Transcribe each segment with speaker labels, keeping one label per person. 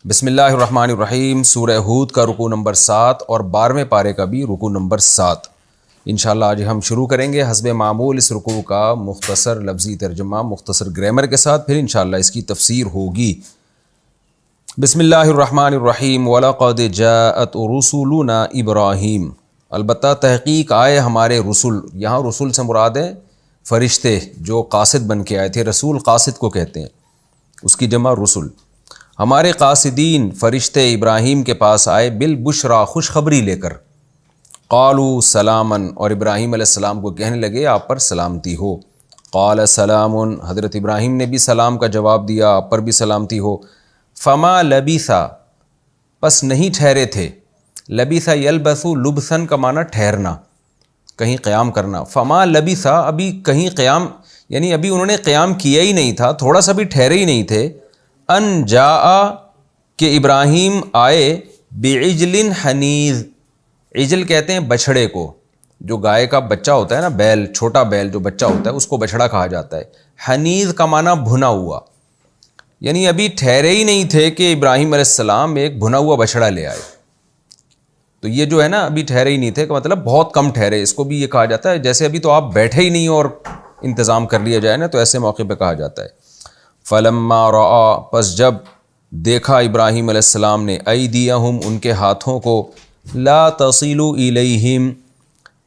Speaker 1: بسم اللہ الرحمن الرحیم۔ سورہ ہود کا رکوع نمبر 7 اور 12ویں پارے کا بھی رکوع نمبر 7 انشاءاللہ آج ہم شروع کریں گے حسب معمول اس رکوع کا مختصر لفظی ترجمہ مختصر گرامر کے ساتھ، پھر انشاءاللہ اس کی تفسیر ہوگی۔ بسم اللہ الرحمن الرحیم۔ وَلَقَدْ جَاءَتْ رُسُلُنَا ابراہیم، البتہ تحقیق آئے ہمارے رسول۔ یہاں رسول سے مراد ہے فرشتے جو قاصد بن کے آئے تھے، رسول قاصد کو کہتے ہیں، اس کی جمع رسول۔ ہمارے قاصدین فرشتے ابراہیم کے پاس آئے بالبشرا، خوشخبری لے کر۔ قالوا سلامن، اور ابراہیم علیہ السلام کو کہنے لگے آپ پر سلامتی ہو۔ قال سلام، حضرت ابراہیم نے بھی سلام کا جواب دیا، آپ پر بھی سلامتی ہو۔ فما لبثا، پس نہیں ٹھہرے تھے۔ لبثا یلبث، لبثن کا معنی ٹھہرنا، کہیں قیام کرنا۔ فما لبثا، ابھی کہیں قیام، یعنی ابھی انہوں نے قیام کیا ہی نہیں تھا، تھوڑا سا بھی ٹھہرے ہی نہیں تھے۔ ان جاء، کہ ابراہیم آئے، بعجل حنیذ، عجل کہتے ہیں بچھڑے کو، جو گائے کا بچہ ہوتا ہے نا، بیل، چھوٹا بیل جو بچہ ہوتا ہے اس کو بچھڑا کہا جاتا ہے۔ حنیذ کا معنی بھنا ہوا، یعنی ابھی ٹھہرے ہی نہیں تھے کہ ابراہیم علیہ السلام ایک بھنا ہوا بچھڑا لے آئے۔ تو یہ جو ہے نا ابھی ٹھہرے ہی نہیں تھے، کہ مطلب بہت کم ٹھہرے، اس کو بھی یہ کہا جاتا ہے جیسے ابھی تو آپ بیٹھے ہی نہیں اور انتظام کر لیا جائے نا، تو ایسے موقع پہ کہا جاتا ہے۔ فلما رأى، پس جب دیکھا ابراہیم علیہ السلام نے، ایدیہم، ان کے ہاتھوں کو، لا تصل الیہم،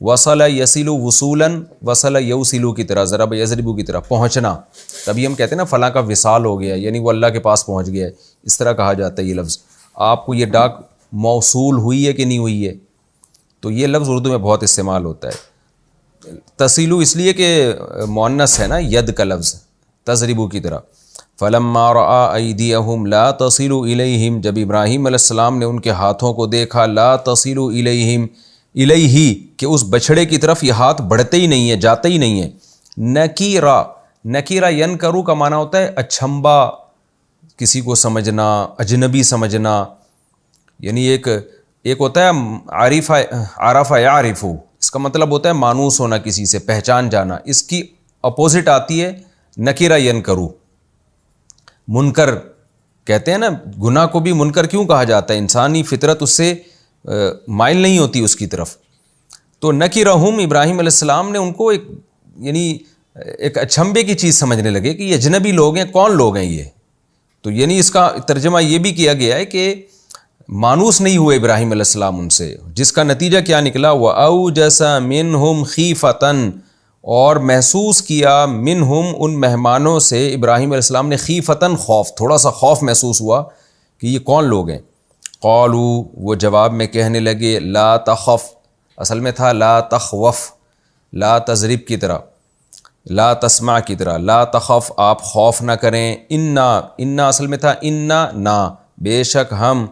Speaker 1: وصل یصل وصولا، وصل یوصل کی طرح، ضرب یضرب کی طرح پہنچنا، تبھی ہم کہتے ہیں نا فلاں کا وصال ہو گیا، یعنی وہ اللہ کے پاس پہنچ گیا ہے، اس طرح کہا جاتا ہے یہ لفظ۔ آپ کو یہ ڈاک موصول ہوئی ہے کہ نہیں ہوئی ہے؟ تو یہ لفظ اردو میں بہت استعمال ہوتا ہے۔ تصیلو اس لیے کہ مؤنث ہے نا، ید کا لفظ، تضربو کی طرح۔ فلما رأى ایدیہم لا تصل الیہم، جب ابراہیم علیہ السلام نے ان کے ہاتھوں کو دیکھا، لا تصل الیہم، الیہ، کہ اس بچھڑے کی طرف یہ ہاتھ بڑھتے ہی نہیں ہے، جاتے ہی نہیں ہے۔ نکیرا، نکیرا ینکرو کا معنی ہوتا ہے اچھمبا، کسی کو سمجھنا، اجنبی سمجھنا، یعنی ایک ہوتا ہے عرف یعرف، اس کا مطلب ہوتا ہے مانوس ہونا، کسی سے پہچان جانا۔ اس کی اپوزٹ آتی ہے نکیرا ینکرو، منکر کہتے ہیں نا، گناہ کو بھی منکر کیوں کہا جاتا ہے؟ انسانی فطرت اس سے مائل نہیں ہوتی اس کی طرف۔ تو نکرہم، ابراہیم علیہ السلام نے ان کو ایک اچھمبے کی چیز سمجھنے لگے کہ یہ اجنبی لوگ ہیں، کون لوگ ہیں یہ؟ تو یعنی اس کا ترجمہ یہ بھی کیا گیا ہے کہ مانوس نہیں ہوئے ابراہیم علیہ السلام ان سے، جس کا نتیجہ کیا نکلا؟ وَأَوْجَسَ مِنْهُمْ خِيفَةً، اور محسوس کیا منہم، ان مہمانوں سے، ابراہیم علیہ السلام نے خیفتاً، خوف، تھوڑا سا خوف محسوس ہوا کہ یہ کون لوگ ہیں۔ قالوا، وہ جواب میں کہنے لگے، لا تخف، اصل میں تھا لا تخوف، لا تضرب کی طرح، لا تسمع کی طرح، لا تخف، آپ خوف نہ کریں، انا اصل میں تھا انا، نا، بے شک ہم،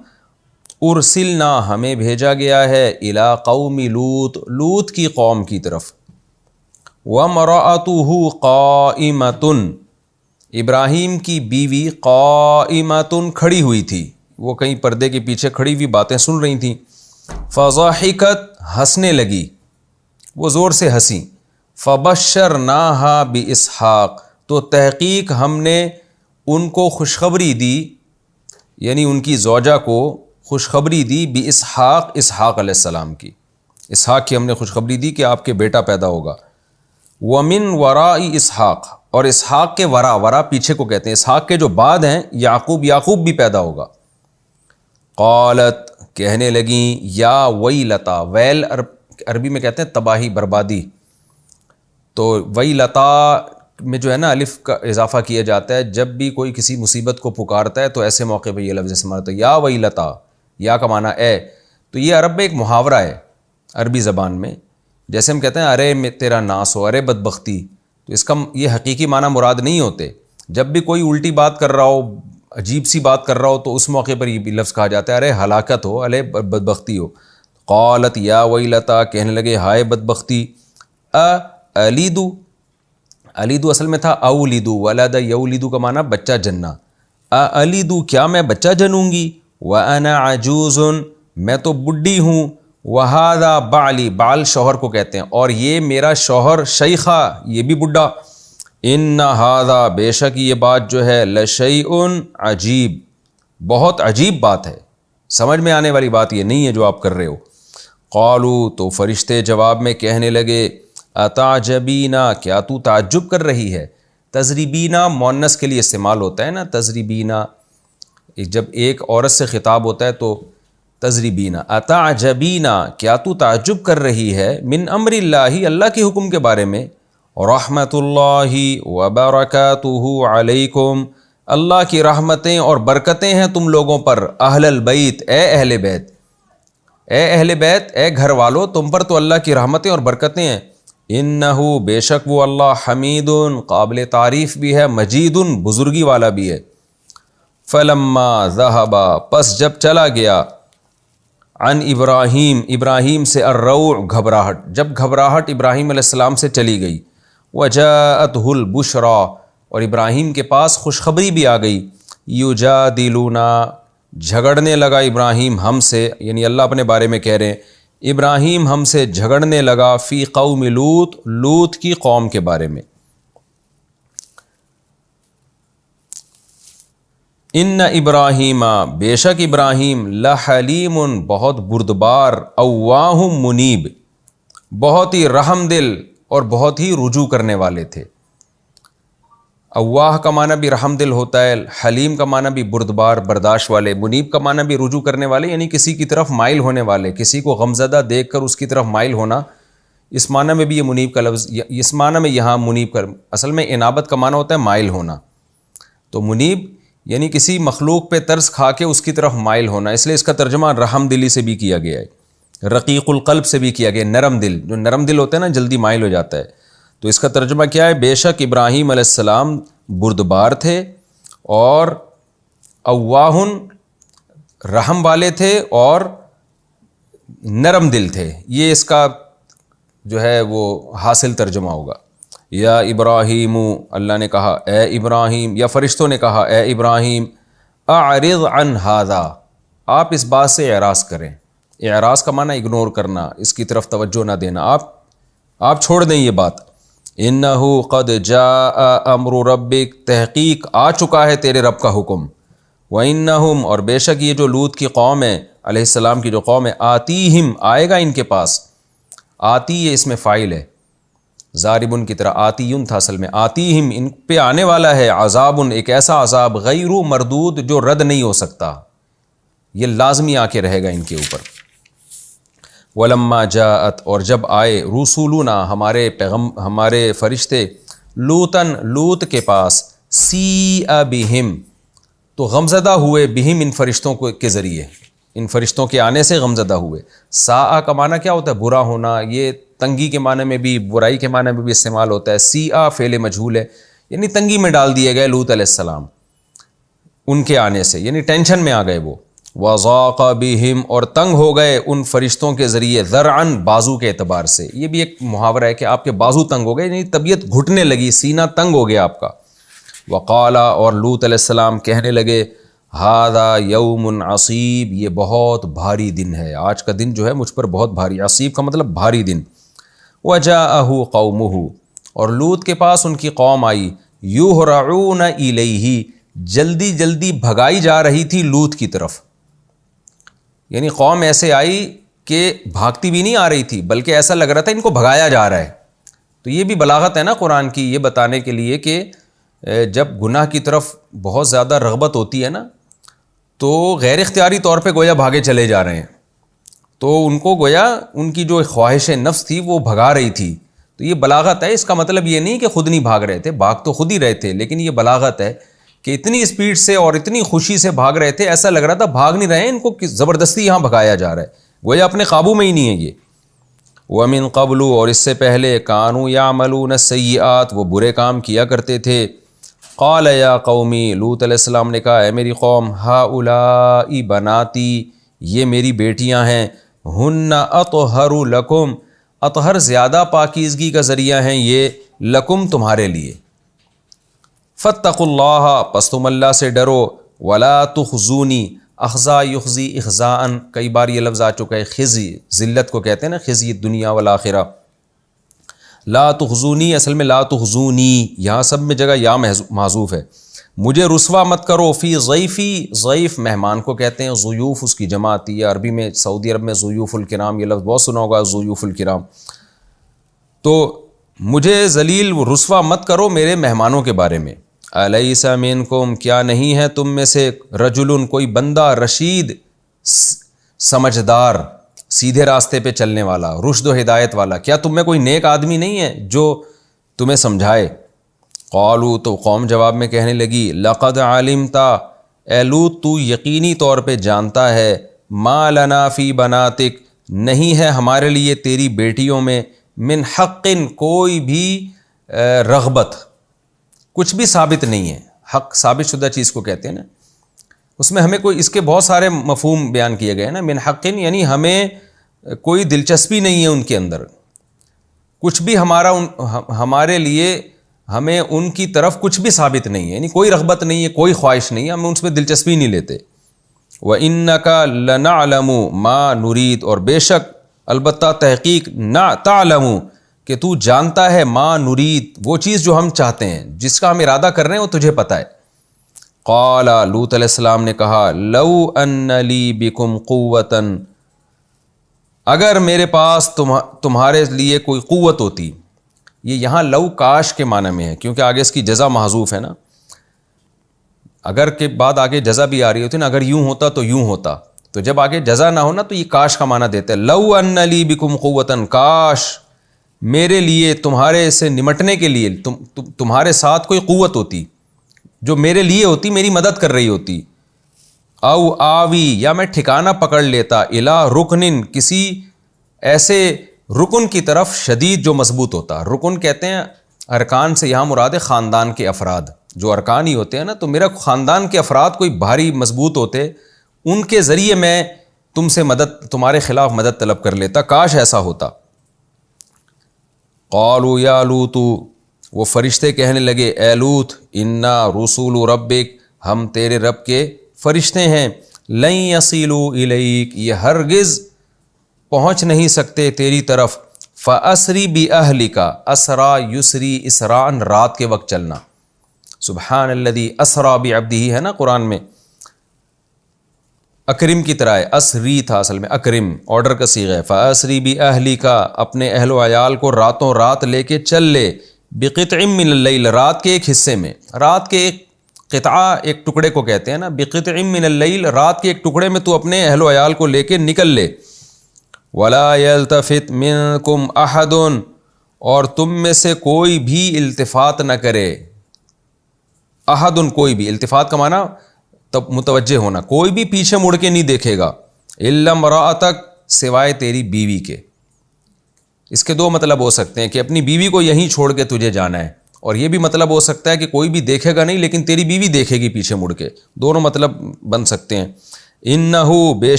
Speaker 1: ارسلنا، ہمیں بھیجا گیا ہے، الی قوم لوط، لوط کی قوم کی طرف۔ وَامْرَأَتُهُ قَائِمَةٌ، ابراہیم کی بیوی قائمۃ، کھڑی ہوئی تھی، وہ کہیں پردے کے پیچھے کھڑی ہوئی باتیں سن رہی تھیں۔ فضحکت، ہنسنے لگی، وہ زور سے ہنسی۔ فبشرناها باسحاق، تو تحقیق ہم نے ان کو خوشخبری دی، یعنی ان کی زوجہ کو خوشخبری دی، باسحاق، اسحاق علیہ السلام کی، اسحاق کی ہم نے خوشخبری دی کہ آپ کے بیٹا پیدا ہوگا۔ وَمِن وَرَاءِ اسحاق، اور اسحاق کے ورا پیچھے کو کہتے ہیں، اسحاق کے جو بعد ہیں یعقوب بھی پیدا ہوگا۔ قالت، کہنے لگیں، یا ویلتا، ویل عربی میں کہتے ہیں تباہی، بربادی، تو ویلتا میں جو ہے نا الف کا اضافہ کیا جاتا ہے جب بھی کوئی کسی مصیبت کو پکارتا ہے، تو ایسے موقع پہ یہ لفظ استعمال ہوتا ہے، یا ویلتا، یا کا معنی اے۔ تو یہ عرب میں ایک محاورہ ہے عربی زبان میں، جیسے ہم کہتے ہیں ارے تیرا ناس ہو، ارے بدبختی، تو اس کا یہ حقیقی معنی مراد نہیں ہوتے۔ جب بھی کوئی الٹی بات کر رہا ہو، عجیب سی بات کر رہا ہو، تو اس موقع پر یہ لفظ کہا جاتا ہے ارے ہلاکت ہو، ارے بدبختی ہو۔ قالت یا ویلتا، کہنے لگے ہائے بدبختی، الیدو، الیدو اصل میں تھا اولیدو، ولد یولیدو کا معنی بچہ جننا، الیدو، کیا میں بچہ جنوں گی، وانا عجوز، میں تو بڈھی ہوں، وہذا بعلی، بال شوہر کو کہتے ہیں، اور یہ میرا شوہر شیخہ، یہ بھی بڈھا، ان ہذا، بے شک یہ بات جو ہے، لشیء عجیب، بہت عجیب بات ہے، سمجھ میں آنے والی بات یہ نہیں ہے جو آپ کر رہے ہو۔ قالوا، تو فرشتے جواب میں کہنے لگے، اتعجبینا، کیا تو تعجب کر رہی ہے؟ تضریبینا مؤنث کے لیے استعمال ہوتا ہے نا، تضریبینا، جب ایک عورت سے خطاب ہوتا ہے تو تضریبینا، اتعجبینا، کیا تو تعجب کر رہی ہے، من امر اللہ، اللہ کے حکم کے بارے میں، رحمت اللہ وبرکاتہ علیکم، اللہ کی رحمتیں اور برکتیں ہیں تم لوگوں پر، اہل البیت، اے اہل بیت، اے اہل بیت، اے گھر والو، تم پر تو اللہ کی رحمتیں اور برکتیں ہیں۔ انہو، بے شک وہ اللہ، حمید، قابل تعریف بھی ہے، مجید، بزرگی والا بھی ہے۔ فلما ذہب، پس جب چلا گیا، عن ابراہیم، ابراہیم سے، الروع، گھبراہٹ، جب گھبراہٹ ابراہیم علیہ السلام سے چلی گئی، وجاءتہ البشریٰ، اور ابراہیم کے پاس خوشخبری بھی آ گئی، یجادلونا، جھگڑنے لگا ابراہیم ہم سے، یعنی اللہ اپنے بارے میں کہہ رہے ہیں، ابراہیم ہم سے جھگڑنے لگا، فی قوم لوط، لوط کی قوم کے بارے میں۔ ان ابراہیم، بے شک ابراہیم، لحلیم، بہت بردبار، اواہ منیب، بہت ہی رحم دل اور بہت ہی رجوع کرنے والے تھے۔ اواہ کا معنی بھی رحم دل ہوتا ہے، حلیم کا معنی بھی بردبار، برداشت والے، منیب کا معنی بھی رجوع کرنے والے، یعنی کسی کی طرف مائل ہونے والے، کسی کو غمزدہ دیکھ کر اس کی طرف مائل ہونا، اس معنی میں بھی یہ منیب کا لفظ، اس معنی میں یہاں منیب کا، اصل میں انابت کا معنی ہوتا ہے مائل ہونا، تو منیب یعنی کسی مخلوق پہ ترس کھا کے اس کی طرف مائل ہونا، اس لیے اس کا ترجمہ رحم دلی سے بھی کیا گیا ہے، رقیق القلب سے بھی کیا گیا، نرم دل، جو نرم دل ہوتا ہے نا جلدی مائل ہو جاتا ہے، تو اس کا ترجمہ کیا ہے؟ بے شک ابراہیم علیہ السلام بردبار تھے اور اواہن، رحم والے تھے اور نرم دل تھے، یہ اس کا جو ہے وہ حاصل ترجمہ ہوگا۔ یا ابراہیم، اللہ نے کہا اے ابراہیم، یا فرشتوں نے کہا اے ابراہیم، اعرض عن ھذا، آپ اس بات سے اعراض کریں، اعراض کا معنی اگنور کرنا، اس کی طرف توجہ نہ دینا، آپ چھوڑ دیں یہ بات۔ انہ قد جاء امر ربک، تحقیق آ چکا ہے تیرے رب کا حکم، وانہم، اور بے شک یہ جو لوط کی قوم ہے، علیہ السلام کی جو قوم ہے، آتیہم، آئے گا ان کے پاس، آتی یہ اس میں فاعل ہے، ضاربن کی طرح، آتیون تھا اصل میں، آتیہم، ان پہ آنے والا ہے، عذابن، ایک ایسا عذاب، غیر مردود، جو رد نہیں ہو سکتا، یہ لازمی آ کے رہے گا ان کے اوپر۔ ولما جاءت، اور جب آئے، رسولنا، ہمارے فرشتے، لوطن، لوط کے پاس، سیء بہم، تو غمزدہ ہوئے، بہم، ان فرشتوں کے ذریعے، ان فرشتوں کے آنے سے غمزدہ ہوئے۔ ساء کا معنی کیا ہوتا ہے؟ برا ہونا، یہ تنگی کے معنی میں بھی، برائی کے معنی میں بھی استعمال ہوتا ہے۔ سیء فعل مجہول ہے، یعنی تنگی میں ڈال دیے گئے لوط علیہ السلام ان کے آنے سے، یعنی ٹینشن میں آ گئے وہ۔ وضاق بہم، اور تنگ ہو گئے ان فرشتوں کے ذریعے، ذرعن، بازو کے اعتبار سے، یہ بھی ایک محاورہ ہے کہ آپ کے بازو تنگ ہو گئے، یعنی طبیعت گھٹنے لگی، سینہ تنگ ہو گیا آپ کا۔ وقالا، اور لوط علیہ السلام کہنے لگے، ھذا یوم عصیب، یہ بہت بھاری دن ہے، آج کا دن جو ہے مجھ پر بہت بھاری، عصیب کا مطلب بھاری دن۔ وجاءہ قومہ، اور لوط کے پاس ان کی قوم آئی، یہرعون الیہ، جلدی جلدی بھگائی جا رہی تھی لوط کی طرف، یعنی قوم ایسے آئی کہ بھاگتی بھی نہیں آ رہی تھی، بلکہ ایسا لگ رہا تھا ان کو بھگایا جا رہا ہے۔ تو یہ بھی بلاغت ہے نا قرآن کی، یہ بتانے کے لیے کہ جب گناہ کی طرف بہت زیادہ رغبت ہوتی ہے نا، تو غیر اختیاری طور پہ گویا بھاگے چلے جا رہے ہیں، تو ان کو گویا ان کی جو خواہش نفس تھی وہ بھگا رہی تھی، تو یہ بلاغت ہے، اس کا مطلب یہ نہیں کہ خود نہیں بھاگ رہے تھے، بھاگ تو خود ہی رہے تھے، لیکن یہ بلاغت ہے کہ اتنی اسپیڈ سے اور اتنی خوشی سے بھاگ رہے تھے، ایسا لگ رہا تھا بھاگ نہیں رہے ہیں، ان کو زبردستی یہاں بھگایا جا رہا ہے، گویا اپنے قابو میں ہی نہیں ہے یہ۔ وَمِن قَبْلُ، اور اس سے پہلے، كَانُوا يَعْمَلُونَ السَّيِّئَاتِ، وہ برے کام کیا کرتے تھے۔ قال یا قومی، لوط علیہ السلام نے کہا، اے میری قوم، ہؤلاء بناتی، یہ میری بیٹیاں ہیں، ہن اطہر لکم، اطہر زیادہ پاکیزگی کا ذریعہ ہیں یہ، لکم تمہارے لیے۔ فاتقوا اللہ، پس تم اللہ سے ڈرو، ولا تخزونی، اخزا یخزی اخزاء، کئی بار یہ لفظ آ چکا ہے، خزی، ذلت کو کہتے ہیں نا، خزی الدنیا والآخرہ۔ لا تخزونی، اصل میں لا تخزونی، یہاں سب میں جگہ یا محذوف ہے، مجھے رسوا مت کرو فی ضیفی، ضیف مہمان کو کہتے ہیں، ضیوف اس کی جمع آتی ہے عربی میں، سعودی عرب میں ضیوف الکرام یہ لفظ بہت سنا ہوگا، ضیوف الکرام. تو مجھے ذلیل رسوا مت کرو میرے مہمانوں کے بارے میں. الیس منکم، کیا نہیں ہے تم میں سے رجل، کوئی بندہ، رشید سمجھدار، سیدھے راستے پہ چلنے والا، رشد و ہدایت والا، کیا تم میں کوئی نیک آدمی نہیں ہے جو تمہیں سمجھائے؟ قالوا، تو قوم جواب میں کہنے لگی، لقد علمت، اے لوط تو یقینی طور پہ جانتا ہے، ما لنا فی بناتک، نہیں ہے ہمارے لیے تیری بیٹیوں میں، من حق، کوئی بھی رغبت، کچھ بھی ثابت نہیں ہے. حق ثابت شدہ چیز کو کہتے ہیں نا، اس میں ہمیں کوئی، اس کے بہت سارے مفہوم بیان کیے گئے ہیں نا. من حق یعنی ہمیں کوئی دلچسپی نہیں ہے ان کے اندر، کچھ بھی ہمارے لیے، ہمیں ان کی طرف کچھ بھی ثابت نہیں ہے، یعنی کوئی رغبت نہیں ہے، کوئی خواہش نہیں ہے، ہم ان میں دلچسپی نہیں لیتے. وَإِنَّكَ لَنَعْلَمُ مَا نُرِيد، اور بے شک البتہ تحقیق، تعلم کہ تو جانتا ہے، ما نرید وہ چیز جو ہم چاہتے ہیں، جس کا ہم ارادہ کر رہے ہیں وہ تجھے پتہ ہے. قال، لوط علیہ السلام نے کہا، لو ان لی بکم قوتاً، اگر میرے پاس تمہارے لیے کوئی قوت ہوتی. یہ یہاں لو کاش کے معنی میں ہے، کیونکہ آگے اس کی جزا محذوف ہے نا، اگر کے بعد آگے جزا بھی آ رہی ہوتی نا، اگر یوں ہوتا تو یوں ہوتا، تو جب آگے جزا نہ ہونا تو یہ کاش کا معنی دیتے ہیں. لو ان لی بکم قوتاً، کاش میرے لیے تمہارے سے نمٹنے کے لیے تمہارے ساتھ کوئی قوت ہوتی جو میرے لیے ہوتی، میری مدد کر رہی ہوتی. او آوی، یا میں ٹھکانہ پکڑ لیتا، الی رکن، کسی ایسے رکن کی طرف، شدید جو مضبوط ہوتا. رکن کہتے ہیں ارکان سے، یہاں مراد ہے خاندان کے افراد، جو ارکان ہی ہوتے ہیں نا، تو میرا خاندان کے افراد کوئی بھاری مضبوط ہوتے، ان کے ذریعے میں تم سے مدد، تمہارے خلاف مدد طلب کر لیتا، کاش ایسا ہوتا. قالوا یا لوط، وہ فرشتے کہنے لگے، اے لوط، انا رسول ربک، ہم تیرے رب کے فرشتے ہیں، لن یصلوا الیک، یہ ہرگز پہنچ نہیں سکتے تیری طرف. فاسری باہلک، اسرا یسری، اسراء رات کے وقت چلنا. سبحان الذی اسرا بعبدہ ہے نا قرآن میں، اکرم کی طرح ہے، اسری تھا اصل میں، اکرم آرڈر کا صیغہ ہے. فاسری باہلک، اپنے اہل و عیال کو راتوں رات لے کے چل لے، بقطع من اللیل، رات کے ایک حصے میں، رات کے ایک قطعہ ایک ٹکڑے کو کہتے ہیں نا، بقطع من اللیل، رات کے ایک ٹکڑے میں تو اپنے اہل و عیال کو لے کے نکل لے. ولا یلتفت منکم احد، اور تم میں سے کوئی بھی التفات نہ کرے. احد، کوئی بھی، التفات کا معنی تب متوجہ ہونا، کوئی بھی پیچھے مڑ کے نہیں دیکھے گا، الا امرأتک، سوائے تیری بیوی کے. اس کے دو مطلب ہو سکتے ہیں کہ اپنی بیوی کو یہیں چھوڑ کے تجھے جانا ہے، اور یہ بھی مطلب ہو سکتا ہے کہ کوئی بھی دیکھے گا نہیں لیکن تیری بیوی دیکھے گی پیچھے مڑ کے، دونوں مطلب بن سکتے ہیں. انہو،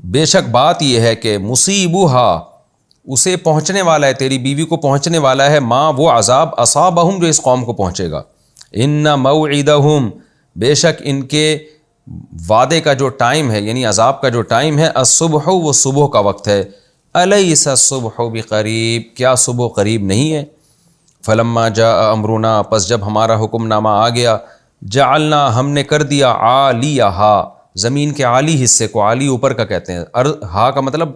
Speaker 1: بے شک بات یہ ہے کہ مصیبہا، اسے پہنچنے والا ہے، تیری بیوی کو پہنچنے والا ہے، ما وہ عذاب، اصابہم، جو اس قوم کو پہنچے گا. ان موعدہم، بے شک ان کے وعدے کا جو ٹائم ہے، یعنی عذاب کا جو ٹائم ہے، الصبح، وہ صبح کا وقت ہے. الیس الصبح بقریب، کیا صبح قریب نہیں ہے. فلما جاء امرنا، پس جب ہمارا حکم نامہ آ گیا، جعلنا، ہم نے کر دیا، عالیہا، زمین کے عالی حصے کو، عالی اوپر کا کہتے ہیں، ہا کا مطلب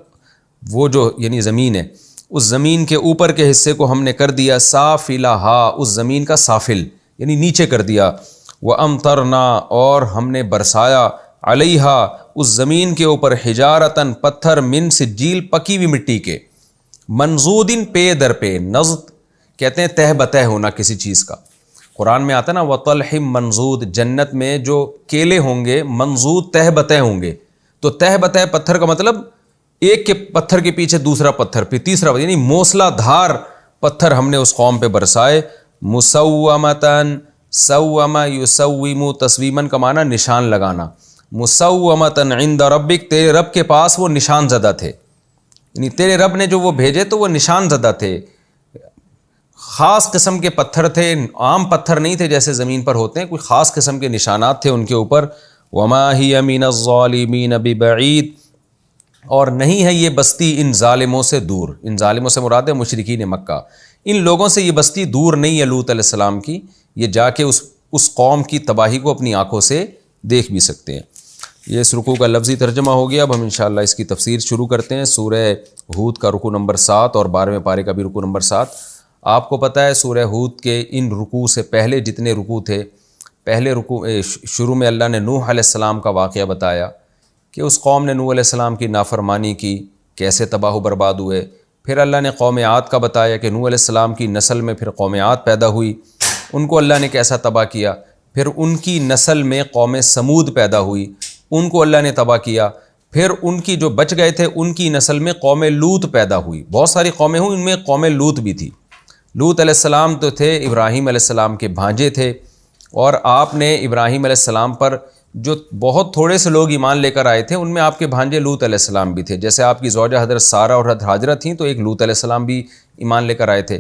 Speaker 1: وہ جو یعنی زمین ہے، اس زمین کے اوپر کے حصے کو ہم نے کر دیا، سافلہا، اس زمین کا سافل یعنی نیچے کر دیا. وَأَمْطَرْنَا، اور ہم نے برسایا، علیہا، اس زمین کے اوپر، حجارتاً، پتھر، من سجیل، پکی ہوئی مٹی کے، منضودن، پے در پے، نضد کہتے ہیں تہ بتہ ہونا کسی چیز کا. قرآن میں آتا ہے نا، وَطَلْحٍ مَنضُود، جنت میں جو کیلے ہوں گے منضود تہ بتہ ہوں گے. تو تہ بتہ پتھر کا مطلب ایک کے پتھر کے پیچھے دوسرا پتھر، پھر تیسرا، یعنی موسلا دھار پتھر ہم نے اس قوم پہ برسائے. مسومتاً، سوم یسوم، تسویماً کا معنی نشان لگانا. مسومتاً عند ربک، تیرے رب کے پاس وہ نشان زدہ تھے، یعنی تیرے رب نے جو وہ بھیجے تو وہ نشان زدہ تھے، خاص قسم کے پتھر تھے، عام پتھر نہیں تھے جیسے زمین پر ہوتے ہیں، کوئی خاص قسم کے نشانات تھے ان کے اوپر. وما ہی من الظالمین ببعید، اور نہیں ہے یہ بستی ان ظالموں سے دور. ان ظالموں سے مراد ہے مشرکین مکہ، ان لوگوں سے یہ بستی دور نہیں ہے لوط علیہ السلام کی، یہ جا کے اس قوم کی تباہی کو اپنی آنکھوں سے دیکھ بھی سکتے ہیں۔ یہ اس رکوع کا لفظی ترجمہ ہو گیا۔ اب ہم انشاءاللہ اس کی تفسیر شروع کرتے ہیں۔ سورہ ہود کا رکوع نمبر 7 اور 12ویں پارے کا بھی رکوع نمبر 7۔ آپ کو پتہ ہے سورہ ہود کے ان رکوع سے پہلے جتنے رکوع تھے، پہلے رکوع شروع میں اللہ نے نوح علیہ السلام کا واقعہ بتایا کہ اس قوم نے نوح علیہ السلام کی نافرمانی کی، کیسے تباہ و برباد ہوئے۔ پھر اللہ نے قوم عاد کا بتایا کہ نوح علیہ السلام کی نسل میں پھر قوم عاد پیدا ہوئی، ان کو اللہ نے کیسا تباہ کیا۔ پھر ان کی نسل میں قوم سمود پیدا ہوئی، ان کو اللہ نے تباہ کیا۔ پھر ان کی جو بچ گئے تھے ان کی نسل میں قوم لوط پیدا ہوئی، بہت ساری قومیں ہوئیں، ان میں قوم لوط بھی تھی۔ لوط علیہ السلام تو تھے ابراہیم علیہ السلام کے بھانجے تھے، اور آپ نے ابراہیم علیہ السلام پر جو بہت تھوڑے سے لوگ ایمان لے کر آئے تھے ان میں آپ کے بھانجے لوط علیہ السلام بھی تھے، جیسے آپ کی زوجہ حضرت سارہ اور حضرت ہاجرہ تھیں تو ایک لوط علیہ السلام بھی ایمان لے کر آئے تھے۔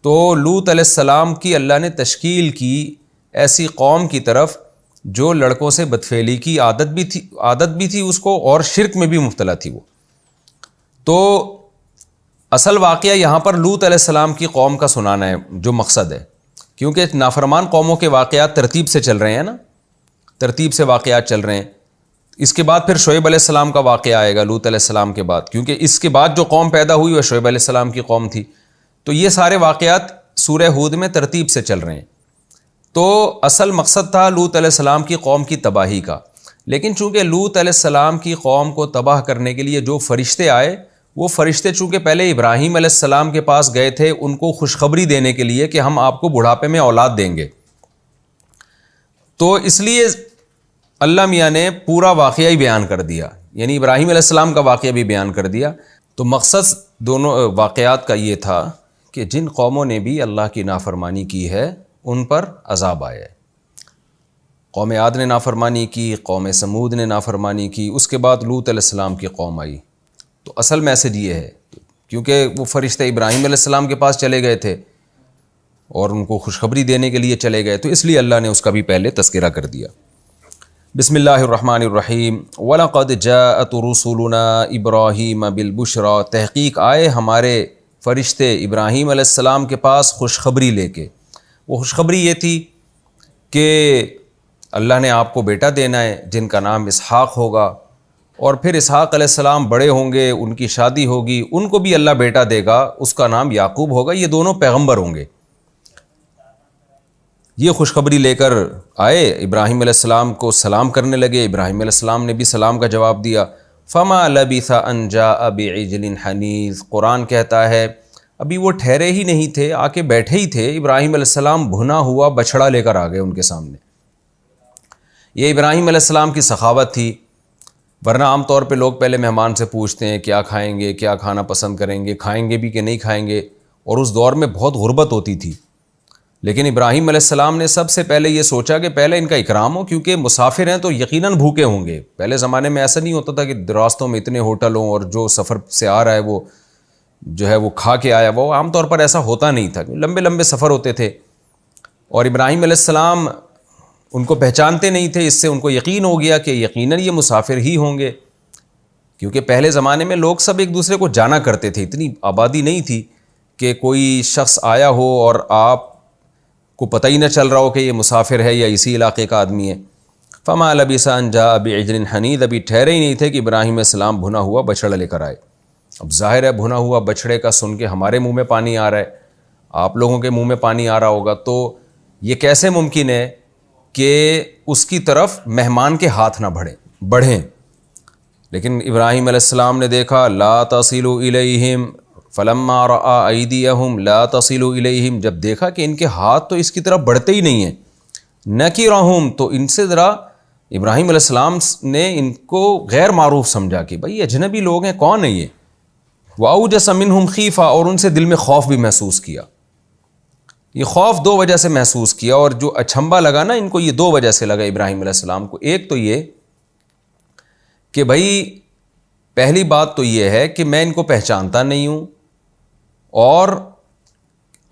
Speaker 1: تو لوط علیہ السلام کی اللہ نے تشکیل کی ایسی قوم کی طرف جو لڑکوں سے بدفعلی کی عادت بھی تھی اس کو، اور شرک میں بھی مبتلا تھی وہ۔ تو اصل واقعہ یہاں پر لوط علیہ السلام کی قوم کا سنانا ہے جو مقصد ہے، کیونکہ نافرمان قوموں کے واقعات ترتیب سے چل رہے ہیں نا، ترتیب سے واقعات چل رہے ہیں۔ اس کے بعد پھر شعیب علیہ السلام کا واقعہ آئے گا لوط علیہ السلام کے بعد، کیونکہ اس کے بعد جو قوم پیدا ہوئی وہ شعیب علیہ السلام کی قوم تھی۔ تو یہ سارے واقعات سورہ ہود میں ترتیب سے چل رہے ہیں۔ تو اصل مقصد تھا لوط علیہ السلام کی قوم کی تباہی کا، لیکن چونکہ لوط علیہ السلام کی قوم کو تباہ کرنے کے لیے جو فرشتے آئے، وہ فرشتے چونکہ پہلے ابراہیم علیہ السلام کے پاس گئے تھے ان کو خوشخبری دینے کے لیے کہ ہم آپ کو بڑھاپے میں اولاد دیں گے، تو اس لیے اللہ میاں نے پورا واقعہ ہی بیان کر دیا، یعنی ابراہیم علیہ السلام کا واقعہ بھی بیان کر دیا۔ تو مقصد دونوں واقعات کا یہ تھا کہ جن قوموں نے بھی اللہ کی نافرمانی کی ہے ان پر عذاب آیا ہے۔ قوم عاد نے نافرمانی کی، قوم سمود نے نافرمانی کی، اس کے بعد لوط علیہ السلام کی قوم آئی۔ تو اصل میسج یہ ہے، کیونکہ وہ فرشتے ابراہیم علیہ السلام کے پاس چلے گئے تھے اور ان کو خوشخبری دینے کے لیے چلے گئے، تو اس لیے اللہ نے اس کا بھی پہلے تذکرہ کر دیا۔ بسم اللہ الرحمن الرحیم۔ وَلَقَدْ جَاءَتْ رُسُلُنَا إِبْرَاهِيمَ بِالْبُشْرَى، تحقیق آئے ہمارے فرشتے ابراہیم علیہ السلام کے پاس خوشخبری لے کے۔ وہ خوشخبری یہ تھی کہ اللہ نے آپ کو بیٹا دینا ہے جن کا نام اسحاق ہوگا، اور پھر اسحاق علیہ السلام بڑے ہوں گے، ان کی شادی ہوگی، ان کو بھی اللہ بیٹا دے گا، اس کا نام یعقوب ہوگا، یہ دونوں پیغمبر ہوں گے۔ یہ خوشخبری لے کر آئے، ابراہیم علیہ السلام کو سلام کرنے لگے، ابراہیم علیہ السلام نے بھی سلام کا جواب دیا۔ فما لبث ان جاء بعجل حنیذ، قرآن کہتا ہے ابھی وہ ٹھہرے ہی نہیں تھے، آ کے بیٹھے ہی تھے، ابراہیم علیہ السلام بھنا ہوا بچھڑا لے کر آ گئے ان کے سامنے۔ یہ ابراہیم علیہ السلام کی سخاوت تھی، ورنہ عام طور پہ لوگ پہلے مہمان سے پوچھتے ہیں کیا کھائیں گے، کیا کھانا پسند کریں گے، کھائیں گے بھی کہ نہیں کھائیں گے، اور اس دور میں بہت غربت ہوتی تھی۔ لیکن ابراہیم علیہ السلام نے سب سے پہلے یہ سوچا کہ پہلے ان کا اکرام ہو، کیونکہ مسافر ہیں تو یقیناً بھوکے ہوں گے۔ پہلے زمانے میں ایسا نہیں ہوتا تھا کہ راستوں میں اتنے ہوٹل ہوں اور جو سفر سے آ رہا ہے وہ جو ہے وہ کھا کے آیا، وہ عام طور پر ایسا ہوتا نہیں تھا، لمبے لمبے سفر ہوتے تھے، اور ابراہیم علیہ السلام ان کو پہچانتے نہیں تھے، اس سے ان کو یقین ہو گیا کہ یقیناً یہ مسافر ہی ہوں گے، کیونکہ پہلے زمانے میں لوگ سب ایک دوسرے کو جانا کرتے تھے، اتنی آبادی نہیں تھی کہ کوئی شخص آیا ہو اور آپ کو پتہ ہی نہ چل رہا ہو کہ یہ مسافر ہے یا اسی علاقے کا آدمی ہے۔ فما لبث ان جاء بعجل حنیذ، ابھی ٹھہرے ہی نہیں تھے کہ ابراہیم علیہ السلام بھنا ہوا بچڑا لے کر آئے۔ اب ظاہر ہے بھنا ہوا بچڑے کا سن کے ہمارے منہ میں پانی آ رہا ہے، آپ لوگوں کے منہ میں پانی آ رہا ہوگا، تو یہ کیسے ممکن ہے کہ اس کی طرف مہمان کے ہاتھ نہ بڑھیں؟ لیکن ابراہیم علیہ السلام نے دیکھا لا تصل الیہم فلما رأى ایدیہم لا تصل الیہم، جب دیکھا کہ ان کے ہاتھ تو اس کی طرف بڑھتے ہی نہیں ہیں، نکرہم، تو ان سے ذرا ابراہیم علیہ السلام نے ان کو غیر معروف سمجھا کہ بھائی اجنبی لوگ ہیں، کون ہے یہ؟ وَأَوْجَسَ مِنْهُمْ خِیفَةً، اور ان سے دل میں خوف بھی محسوس کیا۔ یہ خوف دو وجہ سے محسوس کیا، اور جو اچھمبا لگا نا ان کو، یہ دو وجہ سے لگا ابراہیم علیہ السلام کو۔ ایک تو یہ کہ بھائی پہلی بات تو یہ ہے کہ میں ان کو پہچانتا نہیں ہوں، اور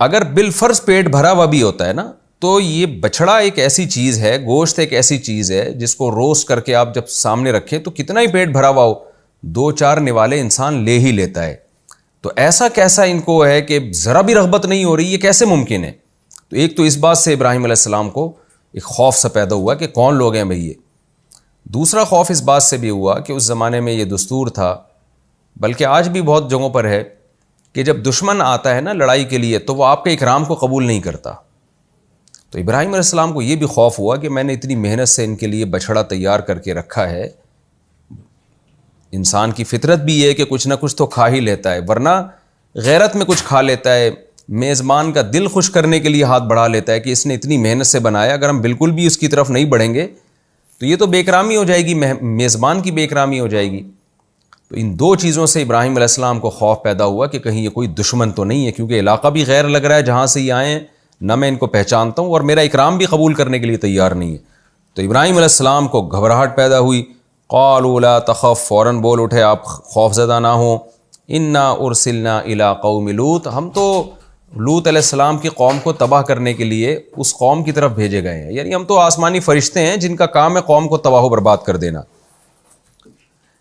Speaker 1: اگر بالفرض پیٹ بھرا ہوا بھی ہوتا ہے نا تو یہ بچھڑا ایک ایسی چیز ہے، گوشت ایک ایسی چیز ہے جس کو روسٹ کر کے آپ جب سامنے رکھیں تو کتنا ہی پیٹ بھرا ہوا ہو، دو چار نوالے انسان لے ہی لیتا ہے۔ تو ایسا کیسا ان کو ہے کہ ذرا بھی رغبت نہیں ہو رہی، یہ کیسے ممکن ہے؟ تو ایک تو اس بات سے ابراہیم علیہ السلام کو ایک خوف سا پیدا ہوا کہ کون لوگ ہیں بھئی یہ. دوسرا خوف اس بات سے بھی ہوا کہ اس زمانے میں یہ دستور تھا، بلکہ آج بھی بہت جگہوں پر ہے، کہ جب دشمن آتا ہے نا لڑائی کے لیے تو وہ آپ کے اکرام کو قبول نہیں کرتا. تو ابراہیم علیہ السلام کو یہ بھی خوف ہوا کہ میں نے اتنی محنت سے ان کے لیے بچھڑا تیار کر کے رکھا ہے. انسان کی فطرت بھی یہ ہے کہ کچھ نہ کچھ تو کھا ہی لیتا ہے، ورنہ غیرت میں کچھ کھا لیتا ہے، میزبان کا دل خوش کرنے کے لیے ہاتھ بڑھا لیتا ہے کہ اس نے اتنی محنت سے بنایا، اگر ہم بالکل بھی اس کی طرف نہیں بڑھیں گے تو یہ تو بے اکرامی ہو جائے گی، میزبان کی بے اکرامی ہو جائے گی. تو ان دو چیزوں سے ابراہیم علیہ السلام کو خوف پیدا ہوا کہ کہیں یہ کوئی دشمن تو نہیں ہے، کیونکہ علاقہ بھی غیر لگ رہا ہے جہاں سے یہ آئے ہیں، نہ میں ان کو پہچانتا ہوں اور میرا اکرام بھی قبول کرنے کے لیے تیار نہیں ہے. تو ابراہیم علیہ السلام کو گھبراہٹ پیدا ہوئی. قالوا لا تخف، فوراً بول اٹھے آپ خوف زدہ نہ ہوں. انا ارسلنا الی قوم لوط، ہم تو لوط علیہ السلام کی قوم کو تباہ کرنے کے لیے اس قوم کی طرف بھیجے گئے ہیں. یعنی ہم تو آسمانی فرشتے ہیں جن کا کام ہے قوم کو تباہ و برباد کر دینا.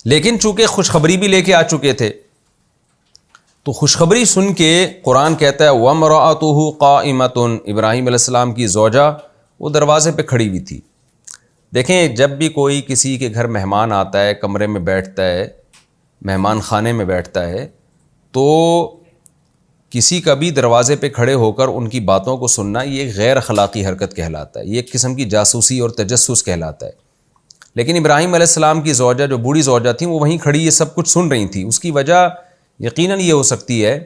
Speaker 1: لیکن چونکہ خوشخبری بھی لے کے آ چکے تھے تو خوشخبری سن کے قرآن کہتا ہے وَامْرَأَتُهُ قَائِمَةٌ، ابراہیم علیہ السلام کی زوجہ وہ دروازے پہ کھڑی ہوئی تھی. دیکھیں جب بھی کوئی کسی کے گھر مہمان آتا ہے، کمرے میں بیٹھتا ہے، مہمان خانے میں بیٹھتا ہے، تو کسی کا بھی دروازے پہ کھڑے ہو کر ان کی باتوں کو سننا یہ غیر اخلاقی حرکت کہلاتا ہے، یہ ایک قسم کی جاسوسی اور تجسس کہلاتا ہے. لیکن ابراہیم علیہ السلام کی زوجہ جو بوڑھی زوجہ تھیں وہ وہیں کھڑی یہ سب کچھ سن رہی تھیں. اس کی وجہ یقیناً یہ ہو سکتی ہے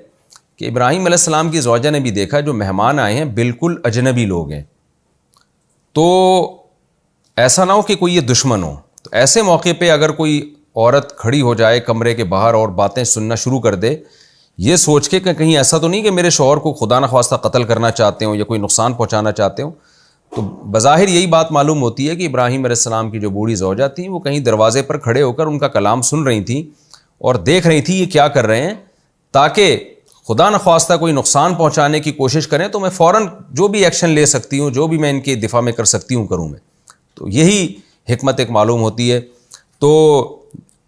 Speaker 1: کہ ابراہیم علیہ السلام کی زوجہ نے بھی دیکھا جو مہمان آئے ہیں بالکل اجنبی لوگ ہیں، تو ایسا نہ ہو کہ کوئی یہ دشمن ہو. تو ایسے موقع پہ اگر کوئی عورت کھڑی ہو جائے کمرے کے باہر اور باتیں سننا شروع کر دے، یہ سوچ کے کہ کہیں ایسا تو نہیں کہ میرے شوہر کو خدا نخواستہ قتل کرنا چاہتے ہوں یا کوئی نقصان پہنچانا چاہتے ہوں. تو بظاہر یہی بات معلوم ہوتی ہے کہ ابراہیم علیہ السلام کی جو بوڑھی زوجہ تھیں وہ کہیں دروازے پر کھڑے ہو کر ان کا کلام سن رہی تھیں اور دیکھ رہی تھیں یہ کیا کر رہے ہیں، تاکہ خدا نخواستہ کوئی نقصان پہنچانے کی کوشش کریں تو میں فوراً جو بھی ایکشن لے سکتی ہوں، جو بھی میں ان کے دفاع میں کر سکتی ہوں کروں میں. تو یہی حکمت ایک معلوم ہوتی ہے. تو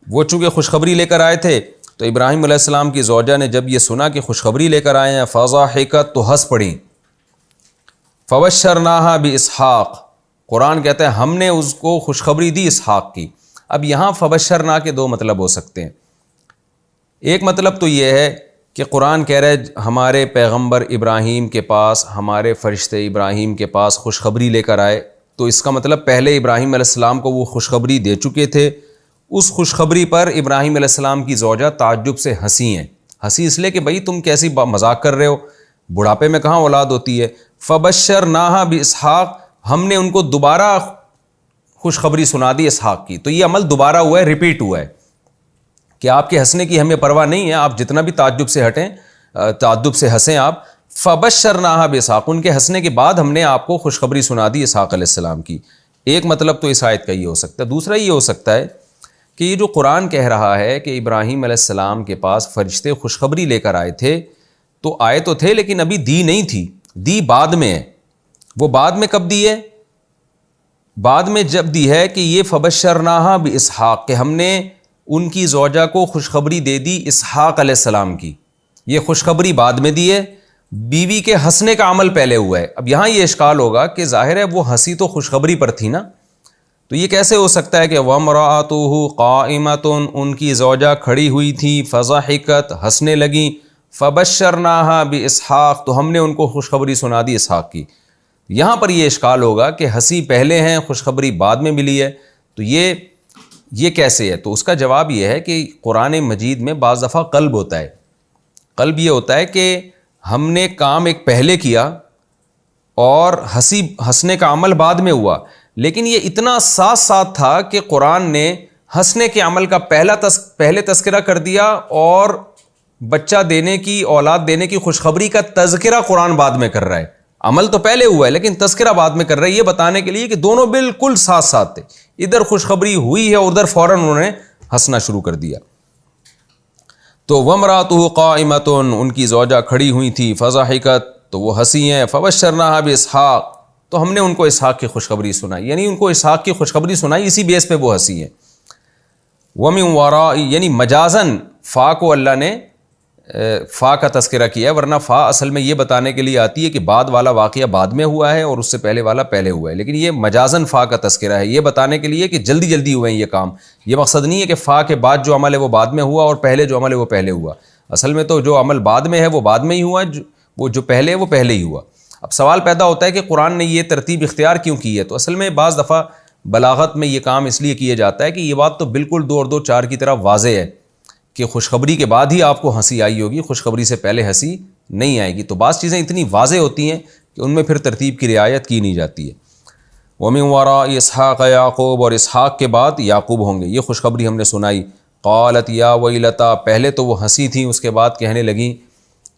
Speaker 1: وہ چونکہ خوشخبری لے کر آئے تھے تو ابراہیم علیہ السلام کی زوجہ نے جب یہ سنا کہ خوشخبری لے کر آئے ہیں فضحکت، تو ہنس پڑیں. فبشرناها باسحاق، قرآن کہتا ہے ہم نے اس کو خوشخبری دی اسحاق کی. اب یہاں فبشرنا کے دو مطلب ہو سکتے ہیں. ایک مطلب تو یہ ہے کہ قرآن کہہ رہے ہمارے پیغمبر ابراہیم کے پاس، ہمارے فرشتے ابراہیم کے پاس خوشخبری لے کر آئے، تو اس کا مطلب پہلے ابراہیم علیہ السلام کو وہ خوشخبری دے چکے تھے. اس خوشخبری پر ابراہیم علیہ السلام کی زوجہ تعجب سے ہنسی ہیں. ہنسی اس لیے کہ بھئی تم کیسی مذاق کر رہے ہو، بڑھاپے میں کہاں اولاد ہوتی ہے. فبشرناہا باسحاق، ہم نے ان کو دوبارہ خوشخبری سنا دی اسحاق کی. تو یہ عمل دوبارہ ہوا ہے، ریپیٹ ہوا ہے کہ آپ کے ہنسنے کی ہمیں پرواہ نہیں ہے، آپ جتنا بھی تعجب سے ہٹیں، تعجب سے ہنسیں آپ. فبشرناہا باسحاق، ان کے ہنسنے کے بعد ہم نے آپ کو خوشخبری سنا دی اسحاق علیہ السلام کی. ایک مطلب تو اس آیت کا یہ ہو سکتا ہے. دوسرا یہ ہو سکتا ہے کہ یہ جو قرآن کہہ رہا ہے کہ ابراہیم علیہ السلام کے پاس فرشتے خوشخبری لے کر آئے تھے، تو آئے تو تھے لیکن ابھی دی نہیں تھی، دی بعد میں ہے. وہ بعد میں کب دی ہے؟ بعد میں جب دی ہے کہ یہ فبشرناہا باسحاق، کہ ہم نے ان کی زوجہ کو خوشخبری دے دی اسحاق علیہ السلام کی. یہ خوشخبری بعد میں دی ہے، بیوی کے ہنسنے کا عمل پہلے ہوا ہے. اب یہاں یہ اشکال ہوگا کہ ظاہر ہے وہ ہنسی تو خوشخبری پر تھی نا، تو یہ کیسے ہو سکتا ہے کہ وَامْرَأَتُهُ قَائِمَةٌ، ان کی زوجہ کھڑی ہوئی تھی، فضحکت، ہنسنے لگیں، فبشرناها باسحاق، تو ہم نے ان کو خوشخبری سنا دی اسحاق کی. یہاں پر یہ اشکال ہوگا کہ ہنسی پہلے ہیں، خوشخبری بعد میں ملی ہے، تو یہ کیسے ہے؟ تو اس کا جواب یہ ہے کہ قرآن مجید میں بعض دفعہ قلب ہوتا ہے. قلب یہ ہوتا ہے کہ ہم نے کام ایک پہلے کیا اور ہنسنے کا عمل بعد میں ہوا، لیکن یہ اتنا ساتھ ساتھ تھا کہ قرآن نے ہنسنے کے عمل کا پہلے تذکرہ کر دیا اور بچہ دینے کی، اولاد دینے کی خوشخبری کا تذکرہ قرآن بعد میں کر رہا ہے. عمل تو پہلے ہوا ہے لیکن تذکرہ بعد میں کر رہا ہے، یہ بتانے کے لیے کہ دونوں بالکل ساتھ ساتھ تھے. ادھر خوشخبری ہوئی ہے، ادھر فوراً انہوں نے ہنسنا شروع کر دیا. تو وَامْرَأَتُهُ قَائِمَةٌ، ان کی زوجہ کھڑی ہوئی تھی، فضحکت، تو وہ ہنسی ہیں، فبشرناہا باسحاق، تو ہم نے ان کو اسحاق کی خوشخبری سنائی. یعنی ان کو اسحاق کی خوشخبری سنائی، اسی بیس پہ وہ ہنسی ہیں. وَمِن وَرَاءِ، یعنی مجازاً فا کو اللہ نے فا کا تذکرہ کیا ہے، ورنہ فا اصل میں یہ بتانے کے لیے آتی ہے کہ بعد والا واقعہ بعد میں ہوا ہے اور اس سے پہلے والا پہلے ہوا ہے، لیکن یہ مجازن فا کا تذکرہ ہے، یہ بتانے کے لیے کہ جلدی جلدی ہوئے ہیں یہ کام. یہ مقصد نہیں ہے کہ فا کے بعد جو عمل ہے وہ بعد میں ہوا اور پہلے جو عمل ہے وہ پہلے ہوا. اصل میں تو جو عمل بعد میں ہے وہ بعد میں ہی ہوا، وہ جو پہلے ہے وہ پہلے ہی ہوا. اب سوال پیدا ہوتا ہے کہ قرآن نے یہ ترتیب اختیار کیوں کی ہے؟ تو اصل میں بعض دفعہ بلاغت میں یہ کام اس لیے کیا جاتا ہے کہ یہ بات تو بالکل 2 اور 2 4 کی طرح واضح ہے کہ خوشخبری کے بعد ہی آپ کو ہنسی آئی ہوگی، خوشخبری سے پہلے ہنسی نہیں آئے گی. تو بعض چیزیں اتنی واضح ہوتی ہیں کہ ان میں پھر ترتیب کی رعایت کی نہیں جاتی ہے. وَمِن وَرَاءِ اسحاق یعقوب، اور اسحاق کے بعد یعقوب ہوں گے. یہ خوشخبری ہم نے سنائی. قالت یا ویلتا، پہلے تو وہ ہنسی تھیں، اس کے بعد کہنے لگیں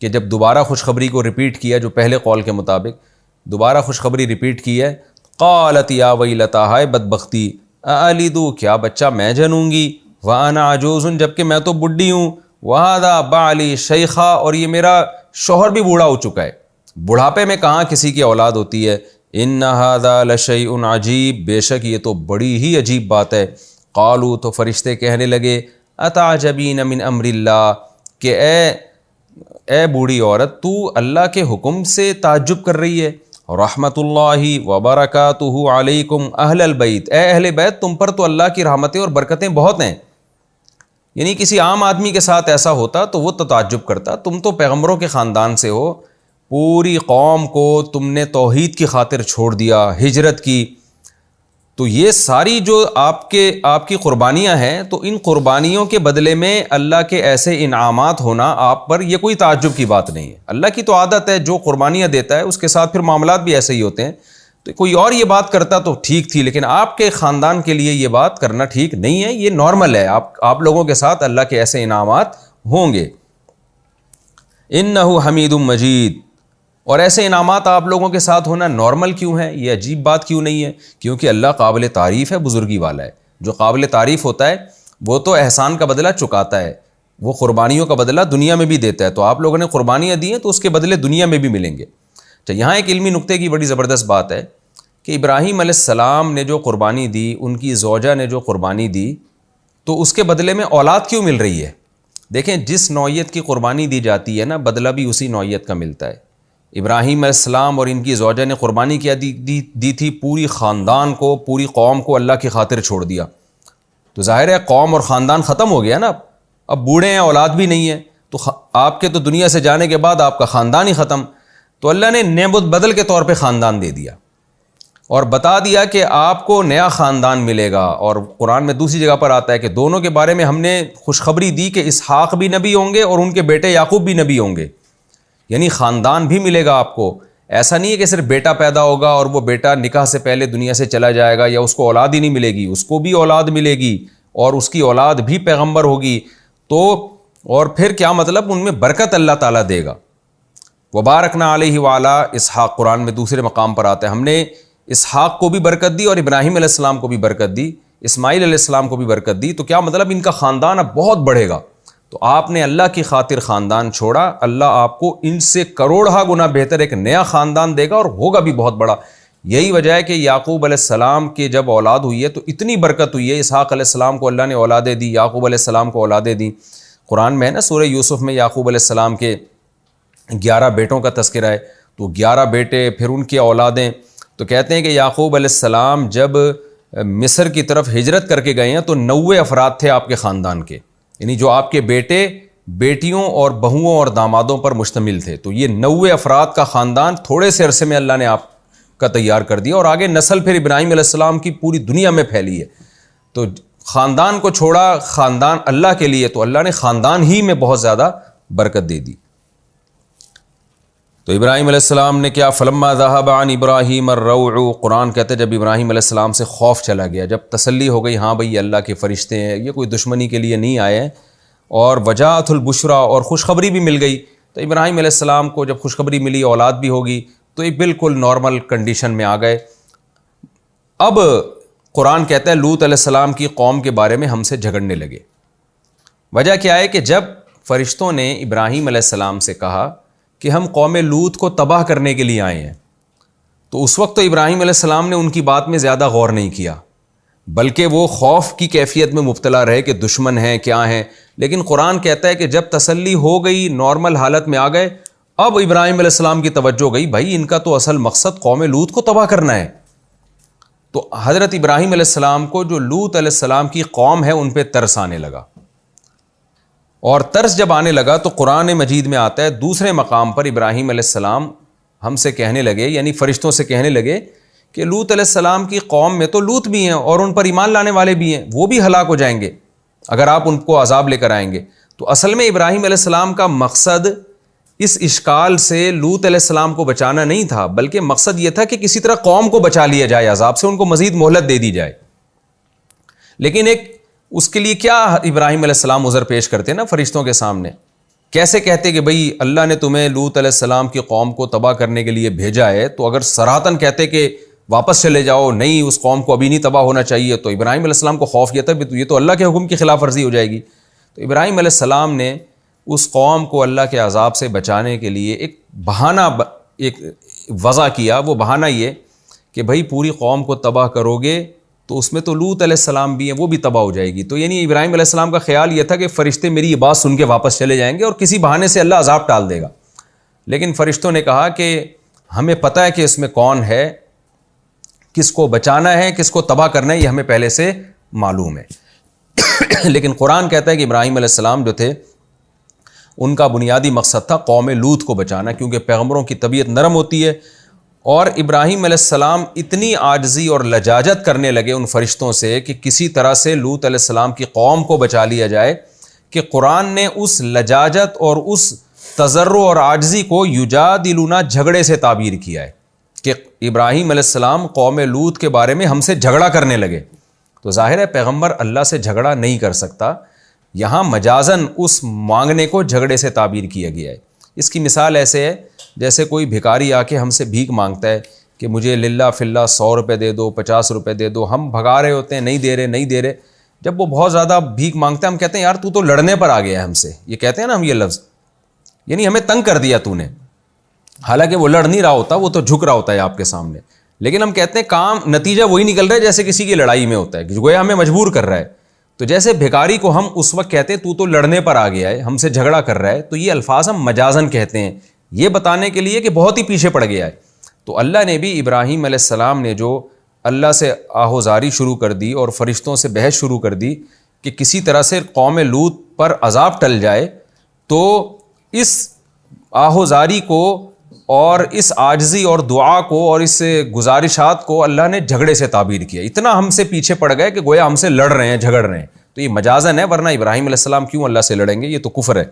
Speaker 1: کہ جب دوبارہ خوشخبری کو ریپیٹ کیا جو پہلے قول کے مطابق دوبارہ خوشخبری ریپیٹ کی ہے، قالت یا ویلتا، ہائے بدبختی، اَأَلِدُ، کیا بچہ میں جنوں گی، وَأَنَا عَجُوزٌ، جبکہ میں تو بڈھی ہوں، وَهَذَا بَعْلِي شَيْخًا، اور یہ میرا شوہر بھی بوڑھا ہو چکا ہے. بڑھاپے میں کہاں کسی کی اولاد ہوتی ہے. إِنَّ هَذَا لَشَيْءٌ عَجِيبٌ، بے شک یہ تو بڑی ہی عجیب بات ہے. قالوا، تو فرشتے کہنے لگے، أَتَعْجَبِينَ مِنْ أَمْرِ اللَّهِ، کہ اے بوڑھی عورت، تو اللہ کے حکم سے تعجب کر رہی ہے. رحمت اللہ وبرکاتہ علیکم اہل البیت، اے اہل بیت، تم پر تو اللہ کی رحمتیں اور برکتیں بہت ہیں. یعنی کسی عام آدمی کے ساتھ ایسا ہوتا تو وہ تو تعجب کرتا، تم تو پیغمبروں کے خاندان سے ہو، پوری قوم کو تم نے توحید کی خاطر چھوڑ دیا، ہجرت کی، تو یہ ساری جو آپ کی قربانیاں ہیں، تو ان قربانیوں کے بدلے میں اللہ کے ایسے انعامات ہونا آپ پر یہ کوئی تعجب کی بات نہیں ہے. اللہ کی تو عادت ہے، جو قربانیاں دیتا ہے اس کے ساتھ پھر معاملات بھی ایسے ہی ہوتے ہیں. تو کوئی اور یہ بات کرتا تو ٹھیک تھی، لیکن آپ کے خاندان کے لیے یہ بات کرنا ٹھیک نہیں ہے. یہ نارمل ہے، آپ لوگوں کے ساتھ اللہ کے ایسے انعامات ہوں گے. انہ حمید مجید، اور ایسے انعامات آپ لوگوں کے ساتھ ہونا نارمل کیوں ہے، یہ عجیب بات کیوں نہیں ہے؟ کیونکہ اللہ قابل تعریف ہے، بزرگی والا ہے. جو قابل تعریف ہوتا ہے وہ تو احسان کا بدلہ چکاتا ہے، وہ قربانیوں کا بدلہ دنیا میں بھی دیتا ہے. تو آپ لوگوں نے قربانیاں دی ہیں تو اس کے بدلے دنیا میں بھی ملیں گے. تو یہاں ایک علمی نقطے کی بڑی زبردست بات ہے کہ ابراہیم علیہ السلام نے جو قربانی دی، ان کی زوجہ نے جو قربانی دی، تو اس کے بدلے میں اولاد کیوں مل رہی ہے؟ دیکھیں، جس نوعیت کی قربانی دی جاتی ہے نا، بدلہ بھی اسی نوعیت کا ملتا ہے. ابراہیم علیہ السلام اور ان کی زوجہ نے قربانی کیا دی تھی، پوری خاندان کو، پوری قوم کو اللہ کی خاطر چھوڑ دیا. تو ظاہر ہے قوم اور خاندان ختم ہو گیا نا، اب بوڑھے ہیں، اولاد بھی نہیں ہے، تو آپ کے تو دنیا سے جانے کے بعد آپ کا خاندان ہی ختم. تو اللہ نے نعمت بدل کے طور پہ خاندان دے دیا اور بتا دیا کہ آپ کو نیا خاندان ملے گا. اور قرآن میں دوسری جگہ پر آتا ہے کہ دونوں کے بارے میں ہم نے خوشخبری دی کہ اسحاق بھی نبی ہوں گے اور ان کے بیٹے یعقوب بھی نبی ہوں گے. یعنی خاندان بھی ملے گا آپ کو. ایسا نہیں ہے کہ صرف بیٹا پیدا ہوگا اور وہ بیٹا نکاح سے پہلے دنیا سے چلا جائے گا یا اس کو اولاد ہی نہیں ملے گی، اس کو بھی اولاد ملے گی اور اس کی اولاد بھی پیغمبر ہوگی. تو اور پھر کیا مطلب، ان میں برکت اللہ تعالیٰ دے گا. وبارکنا علیہ وعلی اسحاق، قرآن میں دوسرے مقام پر آتا ہے ہم نے اسحاق کو بھی برکت دی اور ابراہیم علیہ السلام کو بھی برکت دی، اسماعیل علیہ السلام کو بھی برکت دی. تو کیا مطلب، ان کا خاندان اب بہت بڑھے گا. تو آپ نے اللہ کی خاطر خاندان چھوڑا، اللہ آپ کو ان سے کروڑہ گنا بہتر ایک نیا خاندان دے گا اور ہوگا بھی بہت بڑا. یہی وجہ ہے کہ یعقوب علیہ السلام کے جب اولاد ہوئی ہے تو اتنی برکت ہوئی ہے. اسحاق علیہ السلام کو اللہ نے اولادیں دی، یعقوب علیہ السلام کو اولادیں دی. قرآن میں ہے نا، سورہ یوسف میں یعقوب علیہ السلام کے 11 بیٹوں کا تذکرہ ہے. تو 11 بیٹے، پھر ان کی اولادیں. تو کہتے ہیں کہ یعقوب علیہ السلام جب مصر کی طرف ہجرت کر کے گئے ہیں تو 90 افراد تھے آپ کے خاندان کے، یعنی جو آپ کے بیٹے، بیٹیوں اور بہوؤں اور دامادوں پر مشتمل تھے. تو یہ 90 افراد کا خاندان تھوڑے سے عرصے میں اللہ نے آپ کا تیار کر دیا اور آگے نسل پھر ابراہیم علیہ السلام کی پوری دنیا میں پھیلی ہے. تو خاندان کو چھوڑا، خاندان اللہ کے لیے، تو اللہ نے خاندان ہی میں بہت زیادہ برکت دے دی. تو ابراہیم علیہ السلام نے کیا، فلما ذهب عن ابراہیم الروع، قرآن کہتے جب ابراہیم علیہ السلام سے خوف چلا گیا، جب تسلی ہو گئی ہاں بھئی اللہ کے فرشتے ہیں، یہ کوئی دشمنی کے لیے نہیں آئے ہیں، اور وجاءت البشرا، اور خوشخبری بھی مل گئی. تو ابراہیم علیہ السلام کو جب خوشخبری ملی اولاد بھی ہوگی تو یہ بالکل نارمل کنڈیشن میں آ گئے. اب قرآن کہتا ہے لوط علیہ السلام کی قوم کے بارے میں ہم سے جھگڑنے لگے. وجہ کیا ہے کہ جب فرشتوں نے ابراہیم علیہ السلام سے کہا کہ ہم قوم لوط کو تباہ کرنے کے لیے آئے ہیں، تو اس وقت تو ابراہیم علیہ السلام نے ان کی بات میں زیادہ غور نہیں کیا، بلکہ وہ خوف کی کیفیت میں مبتلا رہے کہ دشمن ہیں کیا ہیں. لیکن قرآن کہتا ہے کہ جب تسلی ہو گئی، نارمل حالت میں آ گئے، اب ابراہیم علیہ السلام کی توجہ گئی، بھائی ان کا تو اصل مقصد قوم لوط کو تباہ کرنا ہے۔ تو حضرت ابراہیم علیہ السلام کو جو لوط علیہ السلام کی قوم ہے ان پہ ترس آنے لگا، اور ترس جب آنے لگا تو قرآن مجید میں آتا ہے دوسرے مقام پر ابراہیم علیہ السلام ہم سے کہنے لگے، یعنی فرشتوں سے کہنے لگے کہ لوط علیہ السلام کی قوم میں تو لوط بھی ہیں اور ان پر ایمان لانے والے بھی ہیں، وہ بھی ہلاک ہو جائیں گے اگر آپ ان کو عذاب لے کر آئیں گے۔ تو اصل میں ابراہیم علیہ السلام کا مقصد اس اشکال سے لوط علیہ السلام کو بچانا نہیں تھا، بلکہ مقصد یہ تھا کہ کسی طرح قوم کو بچا لیا جائے عذاب سے، ان کو مزید مہلت دے دی جائے۔ لیکن ایک اس کے لیے کیا ابراہیم علیہ السلام عذر پیش کرتے نا فرشتوں کے سامنے، کیسے کہتے کہ بھئی اللہ نے تمہیں لوط علیہ السلام کی قوم کو تباہ کرنے کے لیے بھیجا ہے، تو اگر صراحتاً کہتے کہ واپس چلے جاؤ، نہیں اس قوم کو ابھی نہیں تباہ ہونا چاہیے، تو ابراہیم علیہ السلام کو خوف یہ تھا کہ یہ تو اللہ کے حکم کی خلاف ورزی ہو جائے گی۔ تو ابراہیم علیہ السلام نے اس قوم کو اللہ کے عذاب سے بچانے کے لیے ایک بہانہ ایک وضع کیا، وہ بہانہ یہ کہ بھئی پوری قوم کو تباہ کرو گے تو اس میں تو لوط علیہ السلام بھی ہیں، وہ بھی تباہ ہو جائے گی۔ تو یعنی ابراہیم علیہ السلام کا خیال یہ تھا کہ فرشتے میری یہ بات سن کے واپس چلے جائیں گے اور کسی بہانے سے اللہ عذاب ٹال دے گا۔ لیکن فرشتوں نے کہا کہ ہمیں پتہ ہے کہ اس میں کون ہے، کس کو بچانا ہے، کس کو تباہ کرنا ہے، یہ ہمیں پہلے سے معلوم ہے۔ لیکن قرآن کہتا ہے کہ ابراہیم علیہ السلام جو تھے ان کا بنیادی مقصد تھا قوم لوط کو بچانا، کیونکہ پیغمبروں کی طبیعت نرم ہوتی ہے، اور ابراہیم علیہ السلام اتنی عاجزی اور لجاجت کرنے لگے ان فرشتوں سے کہ کسی طرح سے لوط علیہ السلام کی قوم کو بچا لیا جائے، کہ قرآن نے اس لجاجت اور اس تضرع اور عاجزی کو یجادلونا جھگڑے سے تعبیر کیا ہے کہ ابراہیم علیہ السلام قوم لوط کے بارے میں ہم سے جھگڑا کرنے لگے۔ تو ظاہر ہے پیغمبر اللہ سے جھگڑا نہیں کر سکتا، یہاں مجازن اس مانگنے کو جھگڑے سے تعبیر کیا گیا ہے۔ اس کی مثال ایسے ہے جیسے کوئی بھکاری آ کے ہم سے بھیک مانگتا ہے کہ مجھے للہ فلہ 100 روپے دے دو، 50 روپے دے دو، ہم بھگا رہے ہوتے ہیں، نہیں دے رہے۔ جب وہ بہت زیادہ بھیک مانگتا ہے ہم کہتے ہیں یار تو لڑنے پر آ گیا ہے ہم سے، یہ کہتے ہیں نا ہم یہ لفظ، یعنی ہمیں تنگ کر دیا تو نے، حالانکہ وہ لڑ نہیں رہا ہوتا، وہ تو جھک رہا ہوتا ہے آپ کے سامنے، لیکن ہم کہتے ہیں کام نتیجہ وہی نکل رہا ہے جیسے کسی کی لڑائی میں ہوتا ہے، گویا ہمیں مجبور کر رہا ہے۔ تو جیسے بھکاری کو ہم اس وقت کہتے ہیں تو لڑنے پر آ گیا ہے، ہم سے جھگڑا کر رہا ہے، تو یہ الفاظ ہم مجازن کہتے ہیں، یہ بتانے کے لیے کہ بہت ہی پیچھے پڑ گیا ہے۔ تو اللہ نے بھی ابراہیم علیہ السلام نے جو اللہ سے آہوزاری شروع کر دی اور فرشتوں سے بحث شروع کر دی کہ کسی طرح سے قوم لوط پر عذاب ٹل جائے، تو اس آہوزاری کو اور اس عاجزی اور دعا کو اور اس گزارشات کو اللہ نے جھگڑے سے تعبیر کیا، اتنا ہم سے پیچھے پڑ گئے کہ گویا ہم سے لڑ رہے ہیں، جھگڑ رہے ہیں۔ تو یہ مجازن ہے، ورنہ ابراہیم علیہ السلام کیوں اللہ سے لڑیں گے، یہ تو کفر ہے۔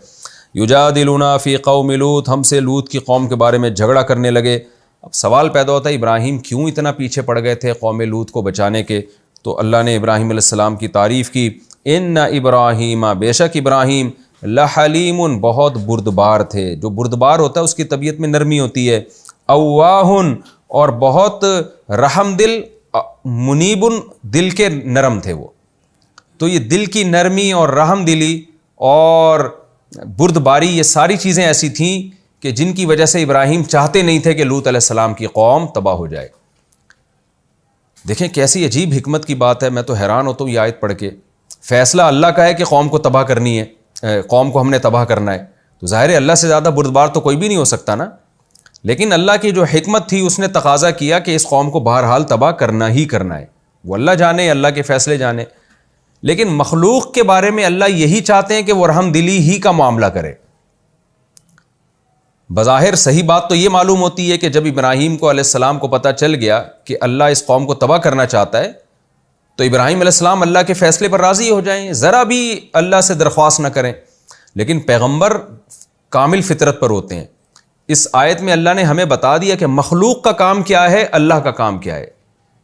Speaker 1: یجادلونا فی قوم لوط، ہم سے لوط کی قوم کے بارے میں جھگڑا کرنے لگے۔ اب سوال پیدا ہوتا ہے ابراہیم کیوں اتنا پیچھے پڑ گئے تھے قوم لوط کو بچانے کے؟ تو اللہ نے ابراہیم علیہ السلام کی تعریف کی، ان ابراہیم، بے شک ابراہیم، لحلیم، بہت بردبار تھے۔ جو بردبار ہوتا ہے اس کی طبیعت میں نرمی ہوتی ہے، اواہ، اور بہت رحم دل، منیب، دل کے نرم تھے وہ۔ تو یہ دل کی نرمی اور رحم دلی اور بردباری، یہ ساری چیزیں ایسی تھیں کہ جن کی وجہ سے ابراہیم چاہتے نہیں تھے کہ لوط علیہ السلام کی قوم تباہ ہو جائے۔ دیکھیں کیسی عجیب حکمت کی بات ہے، میں تو حیران ہوتا ہوں یہ آیت پڑھ کے۔ فیصلہ اللہ کا ہے کہ قوم کو تباہ کرنی ہے، قوم کو ہم نے تباہ کرنا ہے، تو ظاہر ہے اللہ سے زیادہ بردبار تو کوئی بھی نہیں ہو سکتا نا۔ لیکن اللہ کی جو حکمت تھی اس نے تقاضا کیا کہ اس قوم کو بہرحال تباہ کرنا ہی کرنا ہے، وہ اللہ جانے، اللہ کے فیصلے جانے۔ لیکن مخلوق کے بارے میں اللہ یہی چاہتے ہیں کہ وہ رحم دلی ہی کا معاملہ کرے۔ بظاہر صحیح بات تو یہ معلوم ہوتی ہے کہ جب ابراہیم کو علیہ السلام کو پتہ چل گیا کہ اللہ اس قوم کو تباہ کرنا چاہتا ہے، تو ابراہیم علیہ السلام اللہ کے فیصلے پر راضی ہو جائیں، ذرا بھی اللہ سے درخواست نہ کریں۔ لیکن پیغمبر کامل فطرت پر ہوتے ہیں۔ اس آیت میں اللہ نے ہمیں بتا دیا کہ مخلوق کا کام کیا ہے، اللہ کا کام کیا ہے۔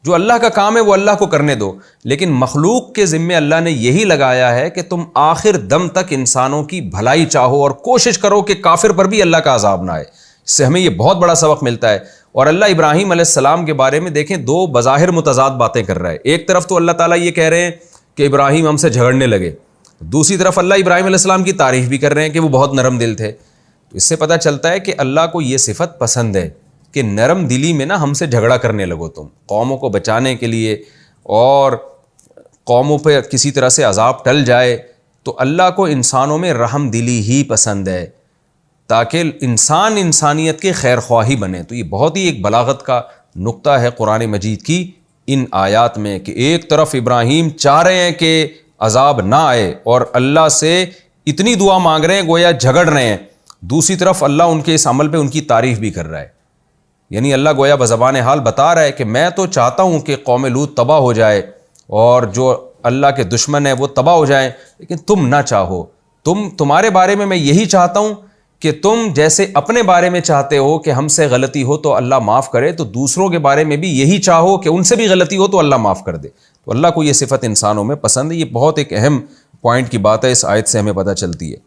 Speaker 1: جو اللہ کا کام ہے وہ اللہ کو کرنے دو، لیکن مخلوق کے ذمے اللہ نے یہی لگایا ہے کہ تم آخر دم تک انسانوں کی بھلائی چاہو اور کوشش کرو کہ کافر پر بھی اللہ کا عذاب نہ آئے۔ اس سے ہمیں یہ بہت بڑا سبق ملتا ہے۔ اور اللہ ابراہیم علیہ السلام کے بارے میں دیکھیں دو بظاہر متضاد باتیں کر رہا ہے۔ ایک طرف تو اللہ تعالیٰ یہ کہہ رہے ہیں کہ ابراہیم ہم سے جھگڑنے لگے، دوسری طرف اللہ ابراہیم علیہ السلام کی تعریف بھی کر رہے ہیں کہ وہ بہت نرم دل تھے۔ تو اس سے پتہ چلتا ہے کہ اللہ کو یہ صفت پسند ہے کہ نرم دلی میں نا ہم سے جھگڑا کرنے لگو تم، قوموں کو بچانے کے لیے، اور قوموں پہ کسی طرح سے عذاب ٹل جائے تو اللہ کو انسانوں میں رحم دلی ہی پسند ہے تاکہ انسان انسانیت کے خیر خواہی بنے. تو یہ بہت ہی ایک بلاغت کا نقطہ ہے قرآن مجید کی ان آیات میں کہ ایک طرف ابراہیم چاہ رہے ہیں کہ عذاب نہ آئے اور اللہ سے اتنی دعا مانگ رہے ہیں گویا جھگڑ رہے ہیں، دوسری طرف اللہ ان کے اس عمل پہ ان کی تعریف بھی کر رہا ہے. یعنی اللہ گویا بزبان حال بتا رہا ہے کہ میں تو چاہتا ہوں کہ قوم لوط تباہ ہو جائے اور جو اللہ کے دشمن ہیں وہ تباہ ہو جائیں، لیکن تم نہ چاہو. تمہارے بارے میں یہ چاہتا ہوں کہ تم جیسے اپنے بارے میں چاہتے ہو کہ ہم سے غلطی ہو تو اللہ معاف کرے، تو دوسروں کے بارے میں بھی یہی چاہو کہ ان سے بھی غلطی ہو تو اللہ معاف کر دے. تو اللہ کو یہ صفت انسانوں میں پسند ہے. یہ بہت ایک اہم پوائنٹ کی بات ہے، اس آیت سے ہمیں پتہ چلتی ہے.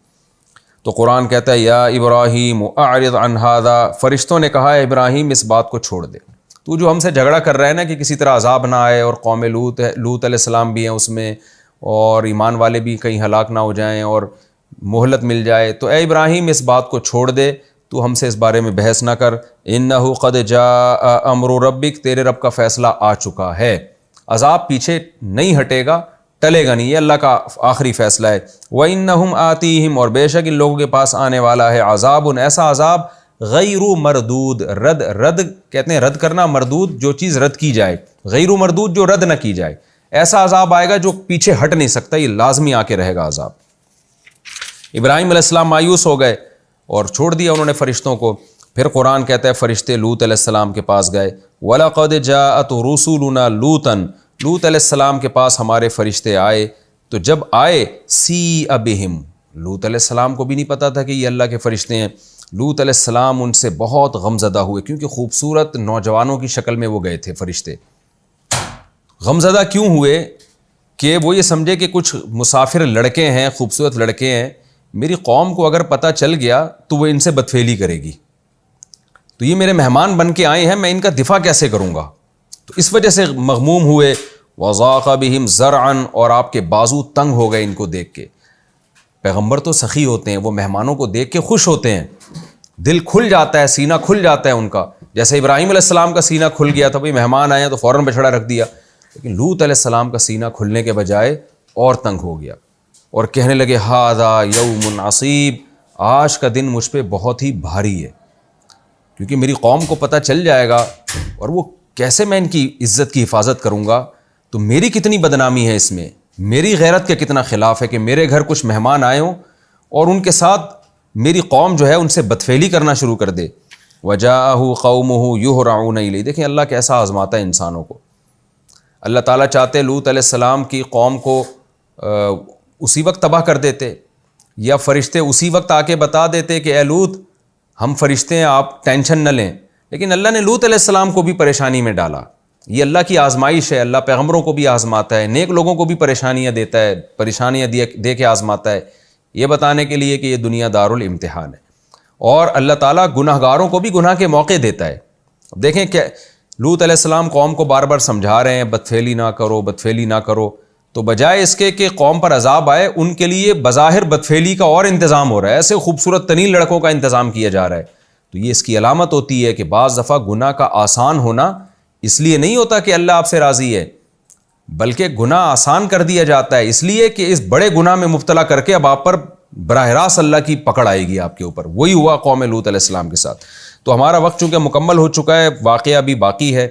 Speaker 1: تو قرآن کہتا ہے یا ابراہیم اعرض عن ھذا، فرشتوں نے کہا ہے ابراہیم اس بات کو چھوڑ دے. تو جو ہم سے جھگڑا کر رہا ہے نا کہ کسی طرح عذاب نہ آئے اور قوم لوط علیہ السلام بھی ہیں اس میں اور ایمان والے بھی کہیں ہلاک نہ ہو جائیں اور مہلت مل جائے، تو اے ابراہیم اس بات کو چھوڑ دے، تو ہم سے اس بارے میں بحث نہ کر. انہ قد جاء امر ربک، تیرے رب کا فیصلہ آ چکا ہے، عذاب پیچھے نہیں ہٹے گا، ٹلے گا نہیں، یہ اللہ کا آخری فیصلہ ہے. وَإِنَّهُمْ آتِيهِمْ، اور بے شک ان لوگوں کے پاس آنے والا ہے عذاب، ایسا عذاب غیر مردود، رد کہتے ہیں رد کرنا، مردود جو چیز رد کی جائے، غیر مردود جو رد نہ کی جائے، ایسا عذاب آئے گا جو پیچھے ہٹ نہیں سکتا، یہ لازمی آ کے رہے گا عذاب. ابراہیم علیہ السلام مایوس ہو گئے اور چھوڑ دیا انہوں نے فرشتوں کو. پھر قرآن کہتا ہے فرشتے لوط علیہ السلام کے پاس گئے. وَلَقَدْ جَاءَتْ رُسُلُنَا لُوطًا، لوط علیہ السلام کے پاس ہمارے فرشتے آئے. تو جب آئے سِیءَ بِهِمْ، لوط علیہ السلام کو بھی نہیں پتا تھا کہ یہ اللہ کے فرشتے ہیں. لوط علیہ السلام ان سے بہت غمزدہ ہوئے کیونکہ خوبصورت نوجوانوں کی شکل میں وہ گئے تھے فرشتے. غمزدہ کیوں ہوئے؟ کہ وہ یہ سمجھے کہ کچھ مسافر لڑکے ہیں، خوبصورت لڑکے ہیں، میری قوم کو اگر پتہ چل گیا تو وہ ان سے بدفعلی کرے گی، تو یہ میرے مہمان بن کے آئے ہیں، میں ان کا دفاع کیسے کروں گا؟ تو اس وجہ سے مغموم ہوئے. وَضَاقَ بِهِمْ زَرْعًا، اور آپ کے بازو تنگ ہو گئے ان کو دیکھ کے. پیغمبر تو سخی ہوتے ہیں، وہ مہمانوں کو دیکھ کے خوش ہوتے ہیں، دل کھل جاتا ہے، سینہ کھل جاتا ہے ان کا. جیسے ابراہیم علیہ السلام کا سینہ کھل گیا تھا، بھئی مہمان آئے ہیں تو فوراً بچھڑا رکھ دیا. لیکن لوط علیہ السلام کا سینہ کھلنے کے بجائے اور تنگ ہو گیا اور کہنے لگے ھذا یوم عصیب، آج کا دن مجھ پہ بہت ہی بھاری ہے، کیونکہ میری قوم کو پتہ چل جائے گا اور وہ کیسے میں ان کی عزت کی حفاظت کروں گا. تو میری کتنی بدنامی ہے اس میں، میری غیرت کے کتنا خلاف ہے کہ میرے گھر کچھ مہمان آئے ہوں اور ان کے ساتھ میری قوم جو ہے ان سے بدفعلی کرنا شروع کر دے. وجاءہ قومہ یہرعون الیہ، دیکھیں اللہ کیسا آزماتا ہے انسانوں کو. اللہ تعالیٰ چاہتے لوط علیہ السلام کی قوم کو اسی وقت تباہ کر دیتے، یا فرشتے اسی وقت آ کے بتا دیتے کہ اے لوط ہم فرشتے ہیں، آپ ٹینشن نہ لیں. لیکن اللہ نے لوط علیہ السلام کو بھی پریشانی میں ڈالا. یہ اللہ کی آزمائش ہے، اللہ پیغمبروں کو بھی آزماتا ہے، نیک لوگوں کو بھی پریشانیاں دیتا ہے، پریشانیاں دے کے آزماتا ہے، یہ بتانے کے لیے کہ یہ دنیا دار الامتحان ہے. اور اللہ تعالیٰ گناہ گاروں کو بھی گناہ کے موقع دیتا ہے. دیکھیں کہ لوط علیہ السلام قوم کو بار بار سمجھا رہے ہیں بدفعلی نہ کرو، بدفعلی نہ کرو، تو بجائے اس کے کہ قوم پر عذاب آئے، ان کے لیے بظاہر بدفعلی کا اور انتظام ہو رہا ہے، ایسے خوبصورت ترین لڑکوں کا انتظام کیا جا رہا ہے. تو یہ اس کی علامت ہوتی ہے کہ بعض دفعہ گناہ کا آسان ہونا اس لیے نہیں ہوتا کہ اللہ آپ سے راضی ہے، بلکہ گناہ آسان کر دیا جاتا ہے اس لیے کہ اس بڑے گناہ میں مبتلا کر کے اب آپ پر براہ راست اللہ کی پکڑ آئے گی آپ کے اوپر. وہی ہوا قوم لوط علیہ السلام کے ساتھ. تو ہمارا وقت چونکہ مکمل ہو چکا ہے، واقعہ بھی باقی ہے،